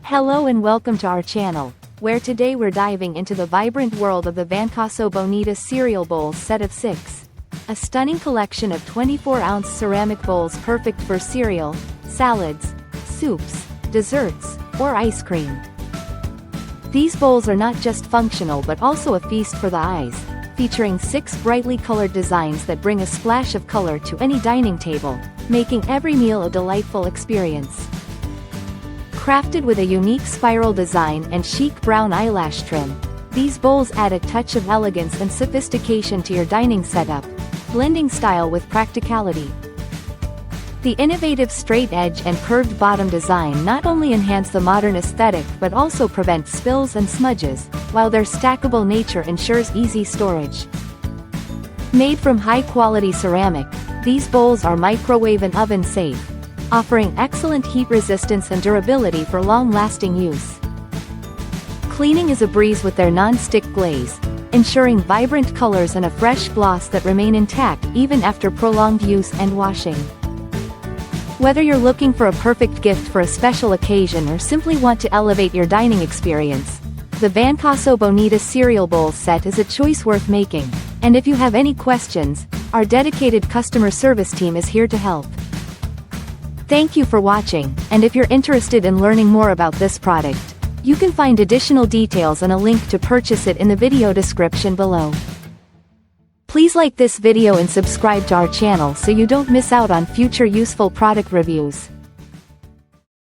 Hello and welcome to our channel, where today we're diving into the vibrant world of the Vancasso Bonita Cereal Bowls Set of 6. A stunning collection of 24-ounce ceramic bowls perfect for cereal, salads, soups, desserts, or ice cream. These bowls are not just functional but also a feast for the eyes, featuring 6 brightly colored designs that bring a splash of color to any dining table, making every meal a delightful experience. Crafted with a unique spiral design and chic brown eyelash trim, these bowls add a touch of elegance and sophistication to your dining setup, blending style with practicality. The innovative straight edge and curved bottom design not only enhance the modern aesthetic but also prevent spills and smudges, while their stackable nature ensures easy storage. Made from high-quality ceramic, these bowls are microwave and oven safe, offering excellent heat resistance and durability for long-lasting use. Cleaning is a breeze with their non-stick glaze, ensuring vibrant colors and a fresh gloss that remain intact even after prolonged use and washing. Whether you're looking for a perfect gift for a special occasion or simply want to elevate your dining experience, the Vancasso Bonita Cereal Bowls Set is a choice worth making, and if you have any questions, our dedicated customer service team is here to help. Thank you for watching, and if you're interested in learning more about this product, you can find additional details and a link to purchase it in the video description below. Please like this video and subscribe to our channel so you don't miss out on future useful product reviews.